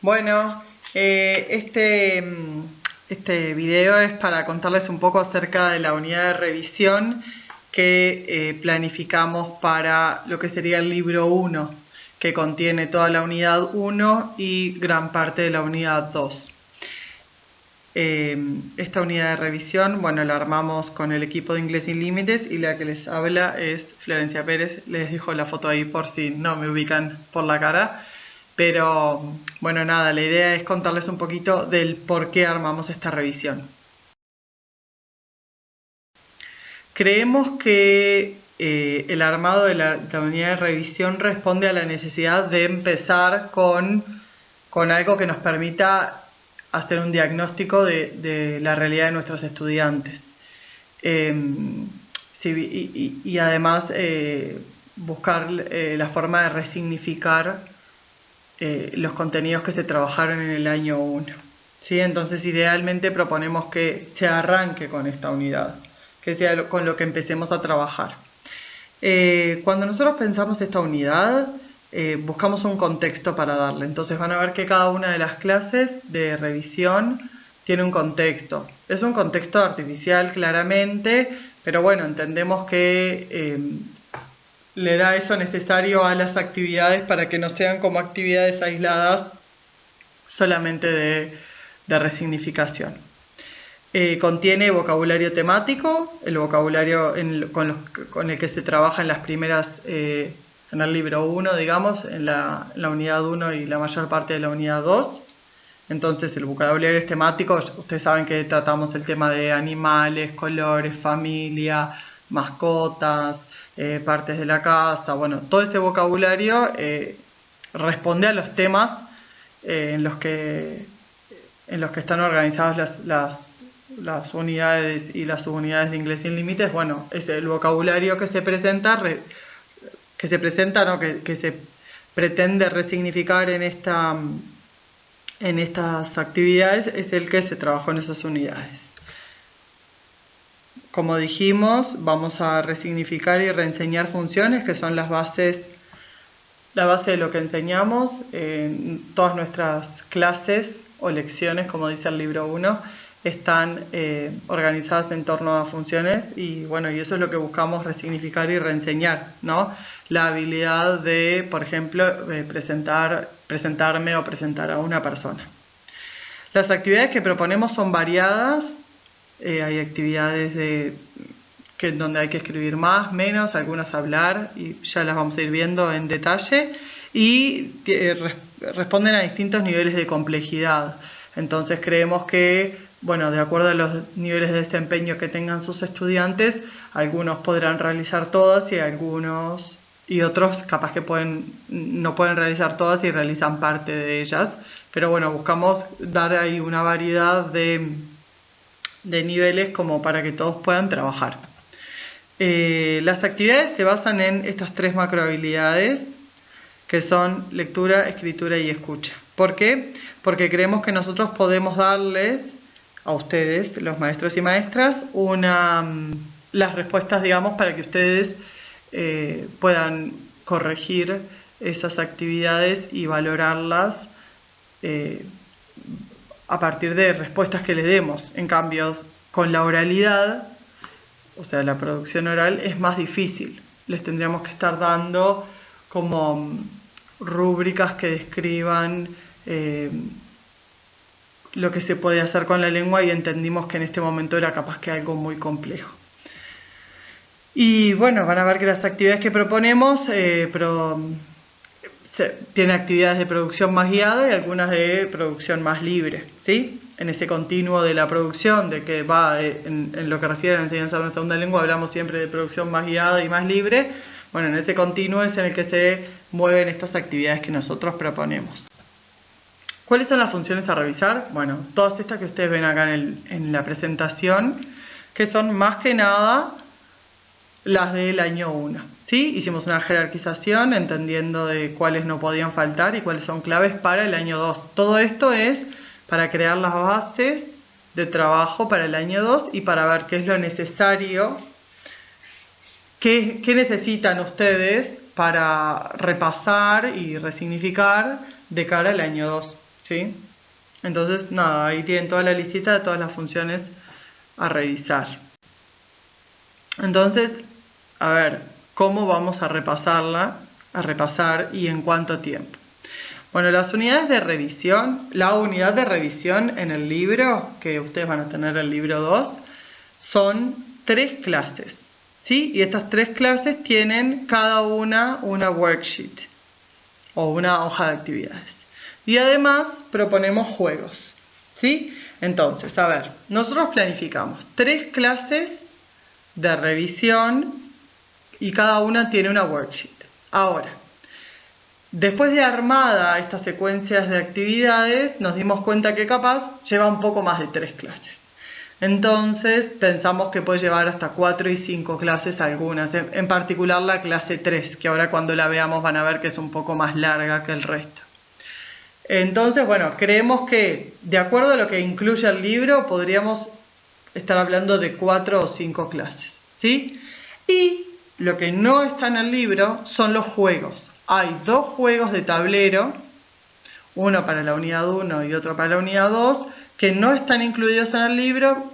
Bueno, este video es para contarles un poco acerca de la unidad de revisión que planificamos para lo que sería el libro 1, que contiene toda la unidad 1 y gran parte de la unidad 2. Esta unidad de revisión, bueno, la armamos con el equipo de Inglés Sin Límites y la que les habla es Florencia Pérez. Les dejo la foto ahí por si no me ubican por la cara. Pero, bueno, nada, la idea es contarles un poquito del por qué armamos esta revisión. Creemos que el armado de la unidad de revisión responde a la necesidad de empezar con algo que nos permita hacer un diagnóstico de la realidad de nuestros estudiantes. Y además buscar la forma de resignificar los contenidos que se trabajaron en el año 1. ¿Sí? Entonces, idealmente proponemos que se arranque con esta unidad, que sea con lo que empecemos a trabajar. Cuando nosotros pensamos esta unidad, buscamos un contexto para darle. Entonces van a ver que cada una de las clases de revisión tiene un contexto. Es un contexto artificial claramente, pero bueno, entendemos que le da eso necesario a las actividades para que no sean como actividades aisladas solamente de resignificación. Contiene vocabulario temático, el vocabulario con el que se trabaja en las primeras, en el libro 1, digamos, en la unidad 1 y la mayor parte de la unidad 2. Entonces el vocabulario es temático. Ustedes saben que tratamos el tema de animales, colores, familia, mascotas, partes de la casa. Bueno, todo ese vocabulario responde a los temas en los que están organizadas las unidades y las subunidades de Inglés Sin Límites. Bueno, es el vocabulario que se presenta, que se pretende resignificar en estas actividades, es el que se trabajó en esas unidades. Como dijimos, vamos a resignificar y reenseñar funciones, que son la base de lo que enseñamos en todas nuestras clases o lecciones, como dice el libro 1, están organizadas en torno a funciones y bueno, y eso es lo que buscamos resignificar y reenseñar, ¿no? La habilidad de, por ejemplo, presentarme o presentar a una persona. Las actividades que proponemos son variadas. Hay actividades donde hay que escribir más, menos, algunas hablar, y ya las vamos a ir viendo en detalle, y responden a distintos niveles de complejidad. Entonces creemos que, bueno, de acuerdo a los niveles de desempeño que tengan sus estudiantes, algunos podrán realizar todas y otros capaz que no pueden realizar todas y realizan parte de ellas. Pero bueno, buscamos dar ahí una variedad de niveles como para que todos puedan trabajar. Las actividades se basan en estas 3 macrohabilidades, que son lectura, escritura y escucha. ¿Por qué? Porque creemos que nosotros podemos darles a ustedes, los maestros y maestras, las respuestas, digamos, para que ustedes puedan corregir esas actividades y valorarlas a partir de respuestas que le demos. En cambio, con la oralidad, o sea, la producción oral, es más difícil. Les tendríamos que estar dando como rúbricas que describan lo que se puede hacer con la lengua, y entendimos que en este momento era capaz que algo muy complejo. Y bueno, van a ver que las actividades que proponemos tienen actividades de producción más guiada y algunas de producción más libre, ¿sí? En ese continuo de la producción, de que va en lo que refiere a la enseñanza de una segunda lengua, hablamos siempre de producción más guiada y más libre. Bueno, en ese continuo es en el que se mueven estas actividades que nosotros proponemos. ¿Cuáles son las funciones a revisar? Bueno, todas estas que ustedes ven acá en la presentación, que son más que nada las del año 1. ¿Sí? Hicimos una jerarquización entendiendo de cuáles no podían faltar y cuáles son claves para el año 2. Todo esto es para crear las bases de trabajo para el año 2 y para ver qué es lo necesario, qué necesitan ustedes para repasar y resignificar de cara al año 2. ¿sí? Entonces, nada, ahí tienen toda la listita de todas las funciones a revisar. Entonces, a ver, ¿cómo vamos a repasar y en cuánto tiempo? Bueno, las unidades de revisión, la unidad de revisión en el libro, que ustedes van a tener el libro 2, son 3 clases, ¿sí? Y estas 3 clases tienen cada una worksheet o una hoja de actividades. Y además proponemos juegos, ¿sí? Entonces, a ver, nosotros planificamos 3 clases de revisión y cada una tiene una worksheet. Ahora, después de armada estas secuencias de actividades, nos dimos cuenta que capaz lleva un poco más de 3 clases. Entonces pensamos que puede llevar hasta 4 y 5 clases algunas, en particular la clase 3, que ahora cuando la veamos van a ver que es un poco más larga que el resto. Entonces, bueno, creemos que de acuerdo a lo que incluye el libro podríamos estar hablando de 4 o 5 clases, ¿sí? Y lo que no está en el libro son los juegos. Hay 2 juegos de tablero, uno para la unidad 1 y otro para la unidad 2, que no están incluidos en el libro,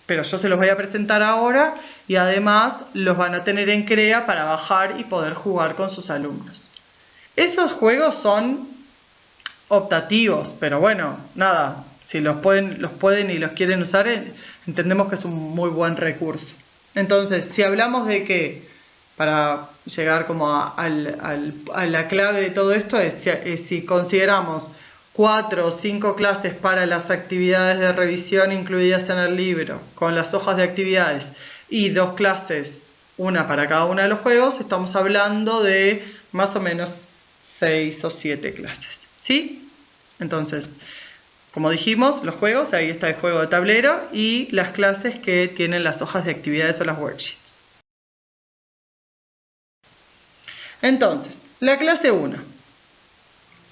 pero yo se los voy a presentar ahora y además los van a tener en CREA para bajar y poder jugar con sus alumnos. Esos juegos son optativos, pero bueno, nada, si los pueden y los quieren usar, entendemos que es un muy buen recurso. Entonces, si hablamos de que, para llegar como a la clave de todo esto, es si consideramos 4 o 5 clases para las actividades de revisión incluidas en el libro, con las hojas de actividades, y 2 clases, una para cada uno de los juegos, estamos hablando de más o menos 6 o 7 clases, ¿sí? Entonces, como dijimos, los juegos, ahí está el juego de tablero, y las clases que tienen las hojas de actividades o las worksheets. Entonces, la clase 1.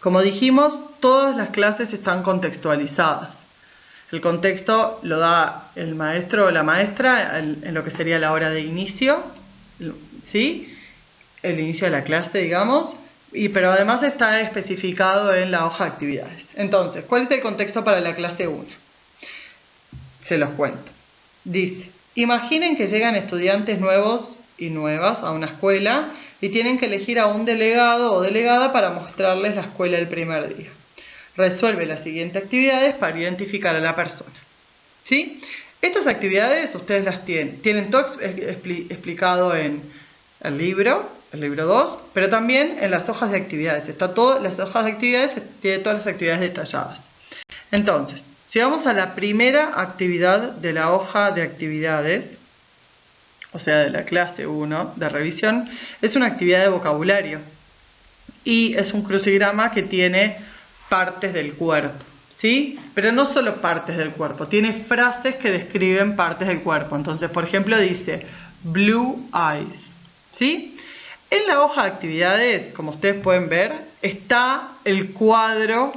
Como dijimos, todas las clases están contextualizadas. El contexto lo da el maestro o la maestra en lo que sería la hora de inicio, ¿sí? El inicio de la clase, digamos, pero además está especificado en la hoja de actividades. Entonces, ¿cuál es el contexto para la clase 1? Se los cuento. Dice, imaginen que llegan estudiantes nuevos y nuevas a una escuela y tienen que elegir a un delegado o delegada para mostrarles la escuela el primer día. Resuelve las siguientes actividades para identificar a la persona, ¿sí? Estas actividades ustedes las tienen todo explicado en el libro 2, pero también en las hojas de actividades. Las hojas de actividades tienen todas las actividades detalladas. Entonces, si vamos a la primera actividad de la hoja de actividades, o sea, de la clase 1 de revisión, es una actividad de vocabulario y es un crucigrama que tiene partes del cuerpo, ¿sí? Pero no solo partes del cuerpo, tiene frases que describen partes del cuerpo. Entonces, por ejemplo, dice blue eyes, ¿sí? En la hoja de actividades, como ustedes pueden ver, está el cuadro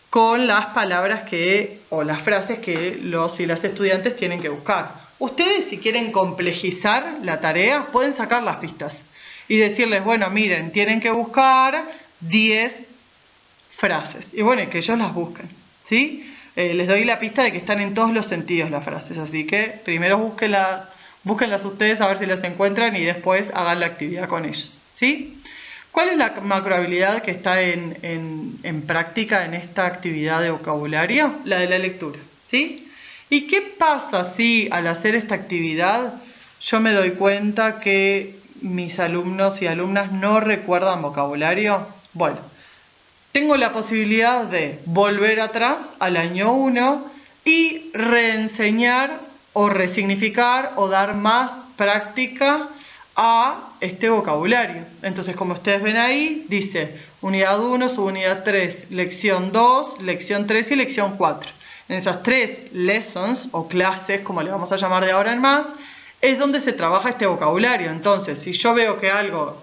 con las palabras o las frases que los y las estudiantes tienen que buscar. Ustedes, si quieren complejizar la tarea, pueden sacar las pistas y decirles, bueno, miren, tienen que buscar 10 frases. Y bueno, que ellos las busquen, ¿sí? Les doy la pista de que están en todos los sentidos las frases, así que primero búsquenlas ustedes a ver si las encuentran y después hagan la actividad con ellos, ¿sí? ¿Cuál es la macrohabilidad que está en práctica en esta actividad de vocabulario? La de la lectura, ¿sí? ¿Y qué pasa si al hacer esta actividad yo me doy cuenta que mis alumnos y alumnas no recuerdan vocabulario? Bueno, tengo la posibilidad de volver atrás al año 1 y reenseñar o resignificar o dar más práctica a este vocabulario. Entonces, como ustedes ven ahí, dice unidad 1, subunidad 3, lección 2, lección 3 y lección 4. En esas 3 lessons o clases, como le vamos a llamar de ahora en más, es donde se trabaja este vocabulario. Entonces, si yo veo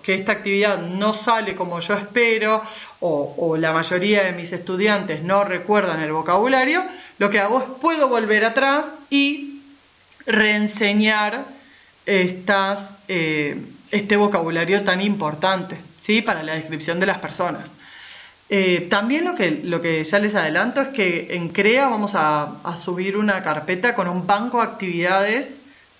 que esta actividad no sale como yo espero o la mayoría de mis estudiantes no recuerdan el vocabulario, lo que hago es puedo volver atrás y reenseñar este vocabulario tan importante, ¿sí? Para la descripción de las personas. También lo que ya les adelanto es que en CREA vamos a subir una carpeta con un banco de actividades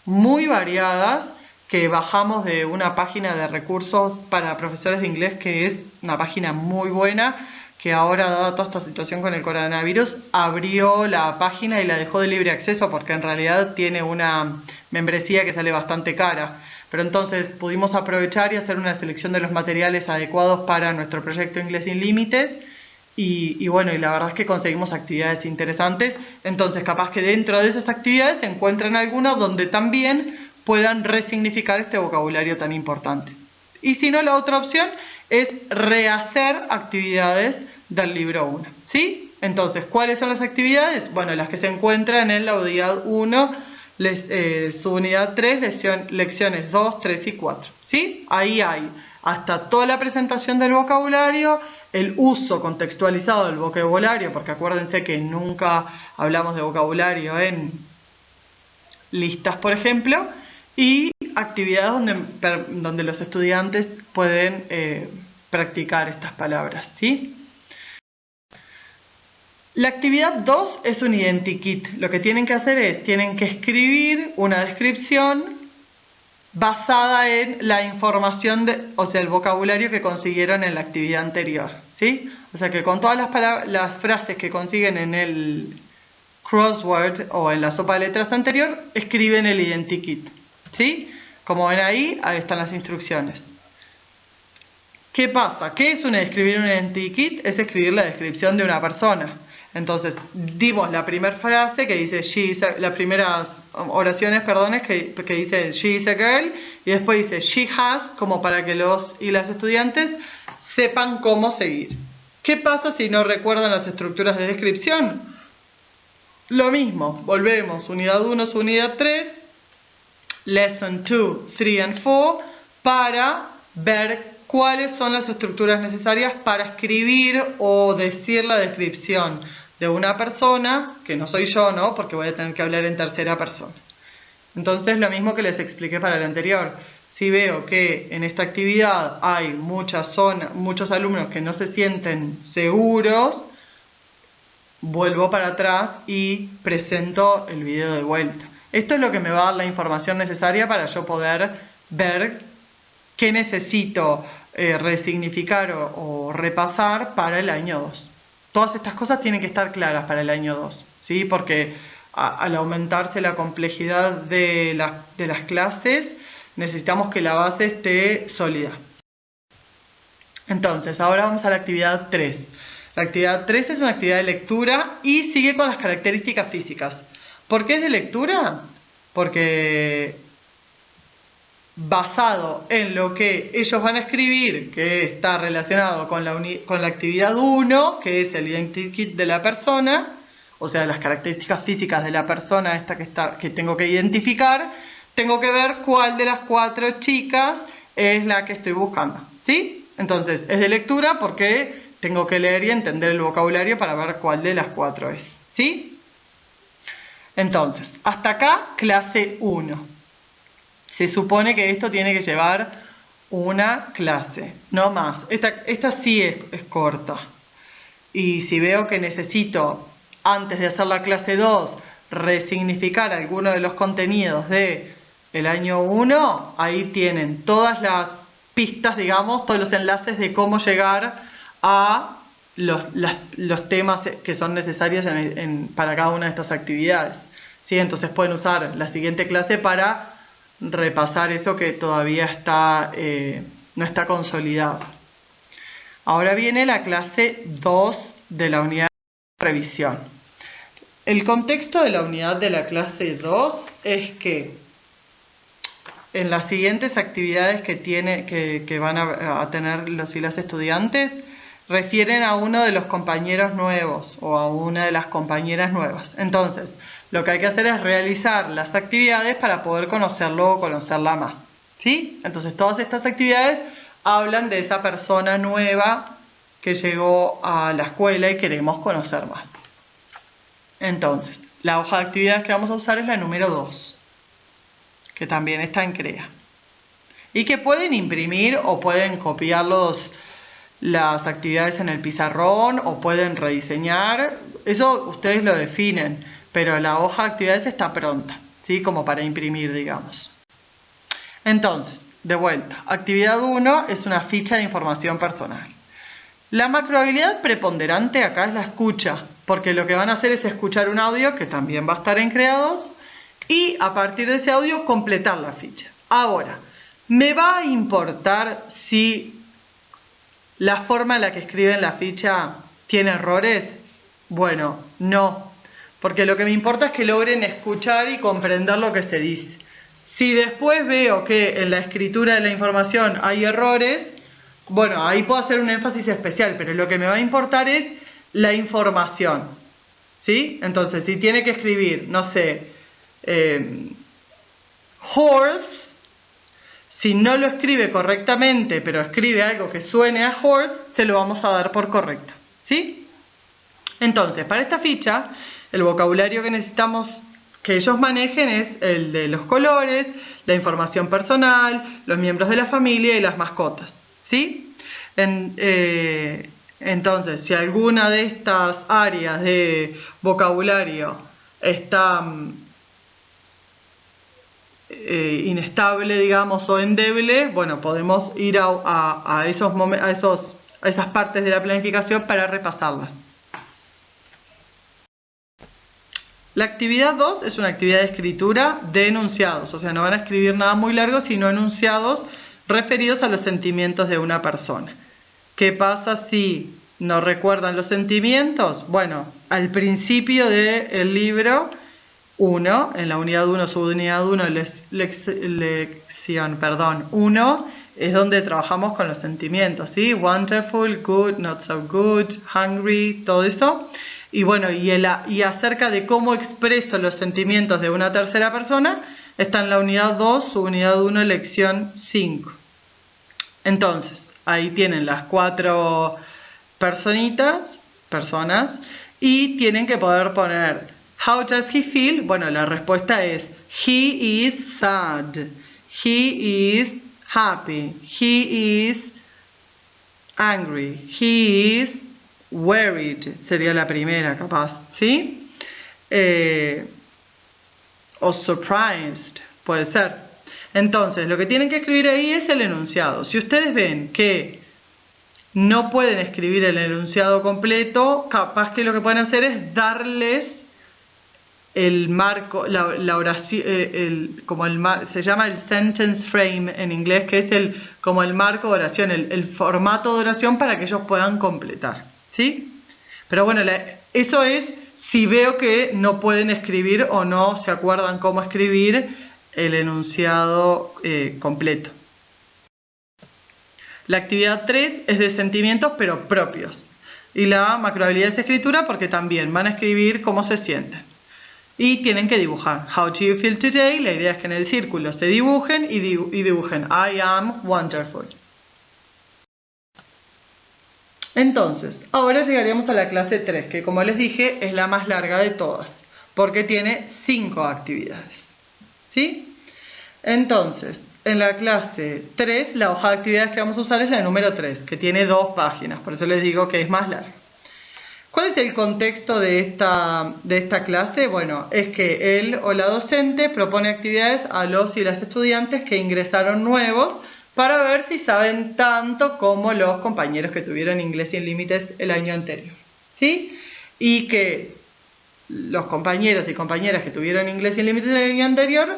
muy variadas que bajamos de una página de recursos para profesores de inglés, que es una página muy buena, que ahora, dada toda esta situación con el coronavirus, abrió la página y la dejó de libre acceso porque en realidad tiene una membresía que sale bastante cara. Pero entonces pudimos aprovechar y hacer una selección de los materiales adecuados para nuestro proyecto Inglés sin Límites. Y bueno, y la verdad es que conseguimos actividades interesantes. Entonces capaz que dentro de esas actividades se encuentran algunas donde también puedan resignificar este vocabulario tan importante. Y si no, la otra opción es rehacer actividades del libro 1, ¿sí? Entonces, ¿cuáles son las actividades? Bueno, las que se encuentran en la unidad 1, su unidad 3, lecciones 2, 3 y 4, ¿sí? Ahí hay hasta toda la presentación del vocabulario, el uso contextualizado del vocabulario, porque acuérdense que nunca hablamos de vocabulario en listas, por ejemplo, y actividades donde los estudiantes pueden practicar estas palabras, ¿sí? La actividad 2 es un identikit. Lo que tienen que hacer es, tienen que escribir una descripción basada en la información, o sea, el vocabulario que consiguieron en la actividad anterior, ¿sí? O sea, que con todas las frases que consiguen en el crossword o en la sopa de letras anterior, escriben el identikit, ¿sí? Como ven ahí están las instrucciones. ¿Qué pasa? ¿Qué es escribir un identikit? Es escribir la descripción de una persona. Entonces, dimos la primera frase que dice las primeras oraciones, perdón, es que dice she is a girl, y después dice she has, como para que los y las estudiantes sepan cómo seguir. ¿Qué pasa si no recuerdan las estructuras de descripción? Lo mismo, volvemos, unidad 1, unidad 3, lesson 2, 3 and 4, para ver cuáles son las estructuras necesarias para escribir o decir la descripción de una persona, que no soy yo, ¿no? Porque voy a tener que hablar en tercera persona. Entonces, lo mismo que les expliqué para el anterior. Si veo que en esta actividad hay muchos alumnos que no se sienten seguros, vuelvo para atrás y presento el video de vuelta. Esto es lo que me va a dar la información necesaria para yo poder ver qué necesito resignificar o repasar para el año 2. Todas estas cosas tienen que estar claras para el año 2, ¿sí? Porque al aumentarse la complejidad de las clases, necesitamos que la base esté sólida. Entonces, ahora vamos a la actividad 3. La actividad 3 es una actividad de lectura y sigue con las características físicas. ¿Por qué es de lectura? Porque basado en lo que ellos van a escribir, que está relacionado con la actividad 1, que es el identikit de la persona, o sea, las características físicas de la persona que tengo que identificar, tengo que ver cuál de las 4 chicas es la que estoy buscando, ¿sí? Entonces, es de lectura porque tengo que leer y entender el vocabulario para ver cuál de las 4 es, ¿sí? Entonces, hasta acá, clase 1. Se supone que esto tiene que llevar una clase, no más. Esta sí es corta. Y si veo que necesito, antes de hacer la clase 2, resignificar alguno de los contenidos del año 1, ahí tienen todas las pistas, digamos, todos los enlaces de cómo llegar a los temas que son necesarios para cada una de estas actividades, ¿sí? Entonces pueden usar la siguiente clase para repasar eso que todavía no está consolidado. Ahora viene la clase 2 de la unidad de revisión. El contexto de la unidad de la clase 2 es que en las siguientes actividades que van a tener los y las estudiantes refieren a uno de los compañeros nuevos o a una de las compañeras nuevas. Entonces, lo que hay que hacer es realizar las actividades para poder conocerlo o conocerla más, ¿sí? Entonces, todas estas actividades hablan de esa persona nueva que llegó a la escuela y queremos conocer más. Entonces, la hoja de actividades que vamos a usar es la número 2, que también está en CREA. Y que pueden imprimir o pueden copiar las actividades en el pizarrón o pueden rediseñar. Eso ustedes lo definen, pero la hoja de actividades está pronta, ¿sí? Como para imprimir, digamos. Entonces, de vuelta, actividad 1 es una ficha de información personal. La macrohabilidad preponderante acá es la escucha, porque lo que van a hacer es escuchar un audio que también va a estar en Creados y a partir de ese audio completar la ficha. Ahora, ¿me va a importar si la forma en la que escriben la ficha tiene errores? Bueno, no, porque lo que me importa es que logren escuchar y comprender lo que se dice. Si después veo que en la escritura de la información hay errores, bueno, ahí puedo hacer un énfasis especial, pero lo que me va a importar es la información, ¿sí? Entonces, si tiene que escribir, no sé, horse, si no lo escribe correctamente, pero escribe algo que suene a horse, se lo vamos a dar por correcto, ¿sí? Entonces, para esta ficha, el vocabulario que necesitamos que ellos manejen es el de los colores, la información personal, los miembros de la familia y las mascotas, ¿sí? Entonces, si alguna de estas áreas de vocabulario está inestable, digamos, o endeble, bueno, podemos ir a esas partes de la planificación para repasarlas. La actividad 2 es una actividad de escritura de enunciados, o sea, no van a escribir nada muy largo, sino enunciados referidos a los sentimientos de una persona. ¿Qué pasa si no recuerdan los sentimientos? Bueno, al principio del libro 1, en la unidad 1, subunidad 1, lección 1, es donde trabajamos con los sentimientos, ¿sí? Wonderful, good, not so good, hungry, todo eso. Y bueno, y acerca de cómo expreso los sentimientos de una tercera persona, está en la unidad 2, subunidad 1, lección 5. Entonces, ahí tienen las 4 personas, y tienen que poder poner how does he feel. Bueno, la respuesta es he is sad, he is happy, he is angry, he is worried, sería la primera capaz, ¿sí? O surprised, puede ser. Entonces, lo que tienen que escribir ahí es el enunciado. Si ustedes ven que no pueden escribir el enunciado completo, capaz que lo que pueden hacer es darles el marco, la oración, se llama el sentence frame en inglés, que es como el marco de oración, el formato de oración para que ellos puedan completar, ¿sí? Pero bueno, eso es si veo que no pueden escribir o no se acuerdan cómo escribir el enunciado completo. La actividad 3 es de sentimientos pero propios. Y la macrohabilidad es escritura porque también van a escribir cómo se sienten. Y tienen que dibujar. How do you feel today? La idea es que en el círculo se dibujen y dibujen I am wonderful. Entonces, ahora llegaríamos a la clase 3, que como les dije es la más larga de todas, porque tiene 5 actividades, ¿sí? Entonces, en la clase 3, la hoja de actividades que vamos a usar es la número 3, que tiene 2 páginas, por eso les digo que es más larga. ¿Cuál es el contexto de esta clase? Bueno, es que él o la docente propone actividades a los y las estudiantes que ingresaron nuevos para ver si saben tanto como los compañeros que tuvieron Inglés Sin Límites el año anterior, ¿sí? Y que los compañeros y compañeras que tuvieron Inglés Sin Límites el año anterior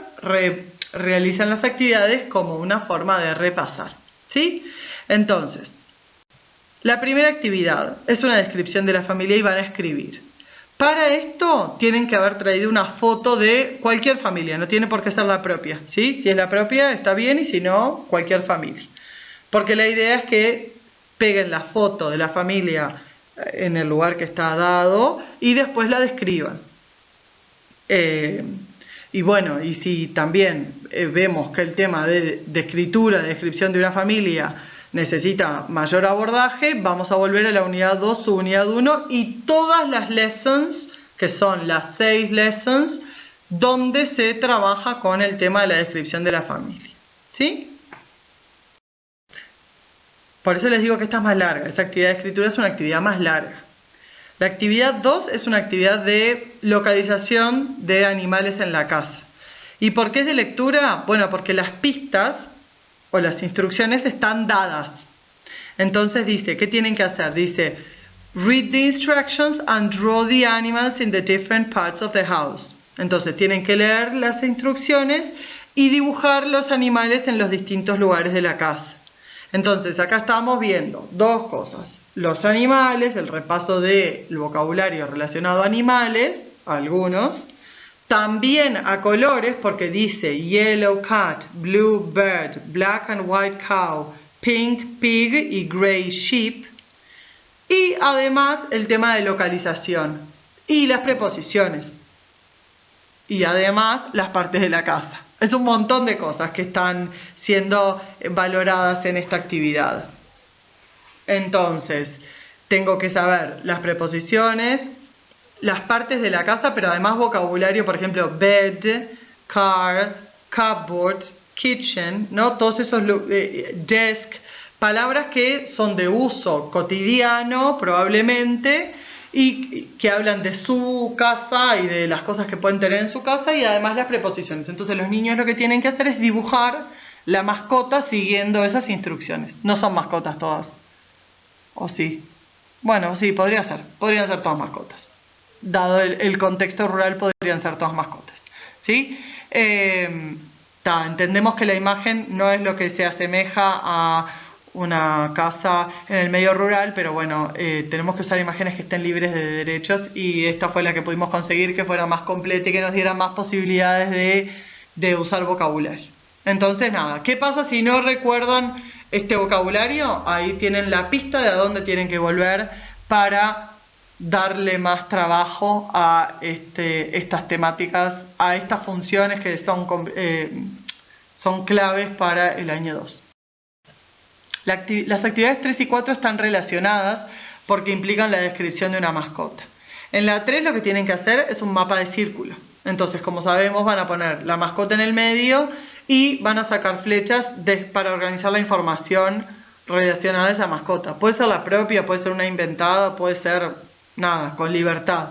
realizan las actividades como una forma de repasar, ¿sí? Entonces, la primera actividad es una descripción de la familia y van a escribir. Para esto tienen que haber traído una foto de cualquier familia, no tiene por qué ser la propia, ¿sí? Si es la propia está bien y si no, cualquier familia. Porque la idea es que peguen la foto de la familia en el lugar que está dado y después la describan. Y bueno, y si también vemos que el tema de escritura, de descripción de una familia necesita mayor abordaje, vamos a volver a la unidad 2, subunidad 1 y todas las lessons, que son las 6 lessons, donde se trabaja con el tema de la descripción de la familia, ¿sí? Por eso les digo que esta es más larga. Esta actividad de escritura es una actividad más larga. La actividad 2 es una actividad de localización de animales en la casa. ¿Y por qué es de lectura? Bueno, porque las pistas o las instrucciones están dadas. Entonces dice, ¿qué tienen que hacer? Dice, read the instructions and draw the animals in the different parts of the house. Entonces tienen que leer las instrucciones y dibujar los animales en los distintos lugares de la casa. Entonces acá estamos viendo dos cosas. Los animales, el repaso del vocabulario relacionado a animales, algunos. También a colores, porque dice yellow cat, blue bird, black and white cow, pink pig y gray sheep. Y además el tema de localización y las preposiciones. Y además las partes de la casa. Es un montón de cosas que están siendo valoradas en esta actividad. Entonces, tengo que saber las preposiciones, las partes de la casa, pero además vocabulario, por ejemplo, bed, car, cupboard, kitchen, ¿no? Todos esos desk, palabras que son de uso cotidiano, probablemente, y que hablan de su casa y de las cosas que pueden tener en su casa, y además las preposiciones. Entonces los niños lo que tienen que hacer es dibujar la mascota siguiendo esas instrucciones. No son mascotas todas. ¿O sí? Bueno, sí, podrían ser todas mascotas. Dado el contexto rural, podrían ser todas mascotas. ¿Sí? Entendemos que la imagen no es lo que se asemeja a una casa en el medio rural, pero bueno, tenemos que usar imágenes que estén libres de derechos, y esta fue la que pudimos conseguir, que fuera más completa y que nos diera más posibilidades de usar vocabulario. Entonces nada, ¿qué pasa si no recuerdan este vocabulario? Ahí tienen la pista de a dónde tienen que volver para darle más trabajo a estas temáticas, a estas funciones que son claves para el año 2. Las actividades 3 y 4 están relacionadas porque implican la descripción de una mascota. En la 3 lo que tienen que hacer es un mapa de círculo. Entonces, como sabemos, van a poner la mascota en el medio y van a sacar flechas para organizar la información relacionada a esa mascota. Puede ser la propia, puede ser una inventada, puede ser nada, con libertad,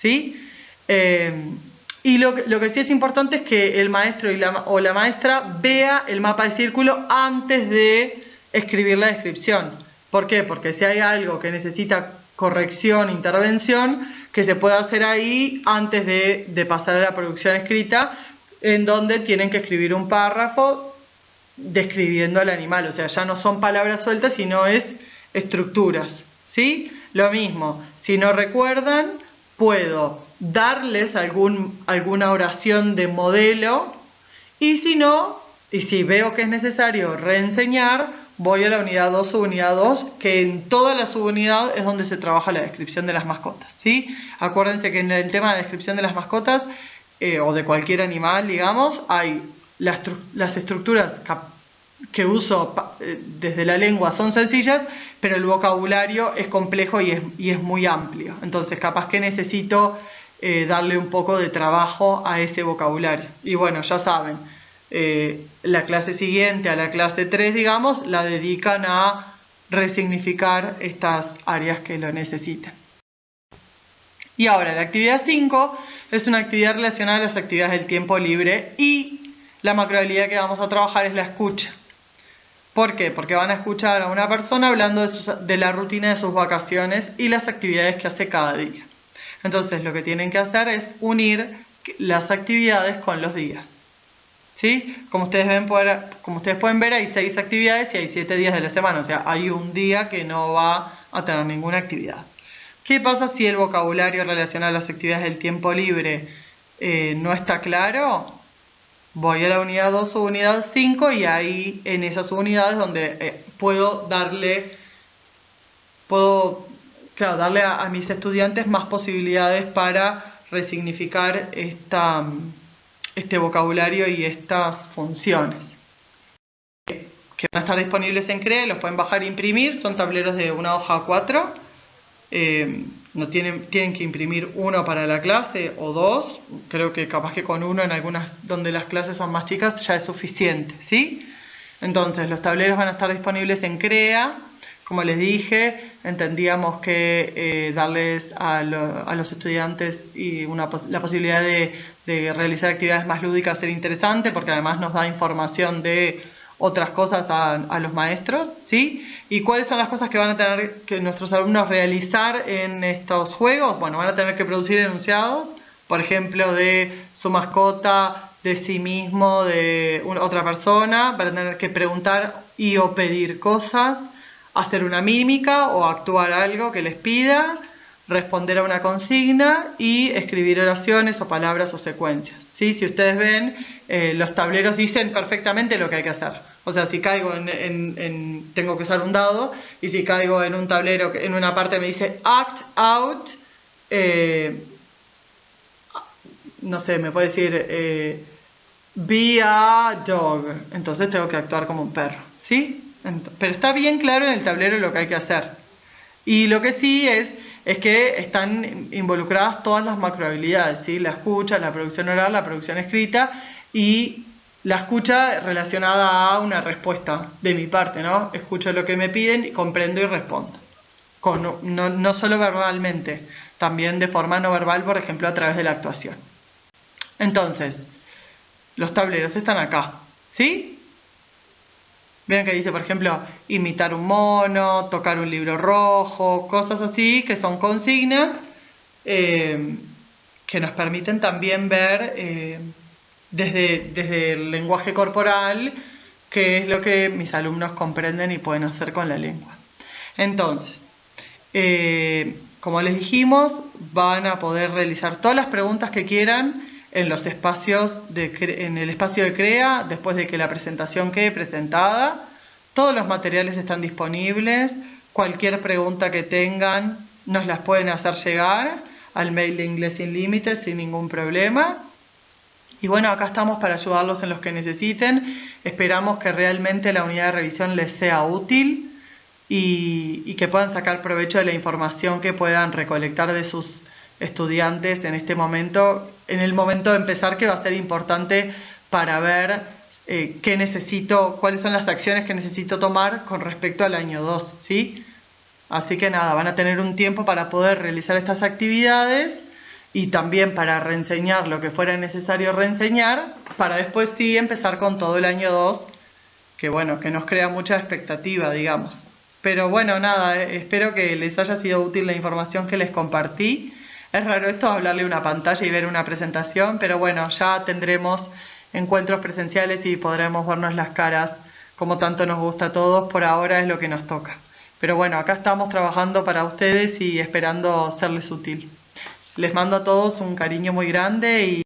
¿sí? Y lo que sí es importante es que el maestro o la maestra vea el mapa de círculo antes de escribir la descripción. ¿Por qué? Porque si hay algo que necesita corrección, intervención, que se pueda hacer ahí antes de pasar a la producción escrita, en donde tienen que escribir un párrafo describiendo al animal. O sea, ya no son palabras sueltas, sino es estructuras, ¿sí? Lo mismo, si no recuerdan, puedo darles alguna oración de modelo, y si no, y si veo que es necesario reenseñar, voy a la unidad 2, subunidad 2, que en toda la subunidad es donde se trabaja la descripción de las mascotas, ¿sí? Acuérdense que en el tema de descripción de las mascotas, o de cualquier animal, digamos, hay las estructuras que uso desde la lengua son sencillas, pero el vocabulario es complejo y es muy amplio. Entonces, capaz que necesito darle un poco de trabajo a ese vocabulario. Y bueno, ya saben, la clase siguiente, a la clase 3, digamos, la dedican a resignificar estas áreas que lo necesitan. Y ahora, la actividad 5 es una actividad relacionada a las actividades del tiempo libre, y la macrohabilidad que vamos a trabajar es la escucha. ¿Por qué? Porque van a escuchar a una persona hablando de la rutina de sus vacaciones y las actividades que hace cada día. Entonces, lo que tienen que hacer es unir las actividades con los días, ¿sí? Como ustedes pueden ver, hay 6 actividades y hay 7 días de la semana. O sea, hay un día que no va a tener ninguna actividad. ¿Qué pasa si el vocabulario relacionado a las actividades del tiempo libre no está claro? Voy a la unidad 2 o unidad 5, y ahí en esas subunidades donde puedo darle a mis estudiantes más posibilidades para resignificar este vocabulario y estas funciones. Que van a estar disponibles en CREA, los pueden bajar e imprimir, son tableros de una hoja a 4. No tienen que imprimir uno para la clase o 2, creo que capaz que con uno en algunas donde las clases son más chicas ya es suficiente, ¿sí? Entonces los tableros van a estar disponibles en CREA, Como les dije, entendíamos que darles a los estudiantes la posibilidad de realizar actividades más lúdicas era interesante, porque además nos da información de otras cosas a los maestros, ¿sí? ¿Y cuáles son las cosas que van a tener que nuestros alumnos realizar en estos juegos? Bueno, van a tener que producir enunciados, por ejemplo, de su mascota, de sí mismo, de otra persona. Van a tener que preguntar y o pedir cosas, hacer una mímica o actuar algo que les pida, responder a una consigna y escribir oraciones o palabras o secuencias, ¿sí? Si ustedes ven, los tableros dicen perfectamente lo que hay que hacer. O sea, si caigo tengo que usar un dado, y si caigo en un tablero, en una parte me dice act out, no sé, me puede decir be a dog, entonces tengo que actuar como un perro, ¿sí? Pero está bien claro en el tablero lo que hay que hacer. Y lo que sí es que están involucradas todas las macrohabilidades, ¿sí? La escucha, la producción oral, la producción escrita, y la escucha relacionada a una respuesta de mi parte, ¿no? Escucho lo que me piden, comprendo y respondo. No solo verbalmente, también de forma no verbal, por ejemplo, a través de la actuación. Entonces, los tableros están acá, ¿sí? Vean que dice, por ejemplo, imitar un mono, tocar un libro rojo, cosas así, que son consignas que nos permiten también ver desde el lenguaje corporal qué es lo que mis alumnos comprenden y pueden hacer con la lengua. Entonces, como les dijimos, van a poder realizar todas las preguntas que quieran en los espacios en el espacio de CREA, después de que la presentación quede presentada. Todos los materiales están disponibles. Cualquier pregunta que tengan nos las pueden hacer llegar al mail de Inglés Sin Límites sin ningún problema. Y bueno, acá estamos para ayudarlos en los que necesiten. Esperamos que realmente la unidad de revisión les sea útil y que puedan sacar provecho de la información que puedan recolectar de sus estudiantes en este momento, en el momento de empezar, que va a ser importante para ver qué necesito, cuáles son las acciones que necesito tomar con respecto al año 2, ¿sí? Así que nada, van a tener un tiempo para poder realizar estas actividades y también para reenseñar lo que fuera necesario reenseñar, para después sí empezar con todo el año 2, que bueno, que nos crea mucha expectativa, digamos. Pero bueno, nada, espero que les haya sido útil la información que les compartí. Es raro esto, hablarle a una pantalla y ver una presentación, pero bueno, ya tendremos encuentros presenciales y podremos vernos las caras como tanto nos gusta a todos. Por ahora es lo que nos toca. Pero bueno, acá estamos trabajando para ustedes y esperando serles útil. Les mando a todos un cariño muy grande y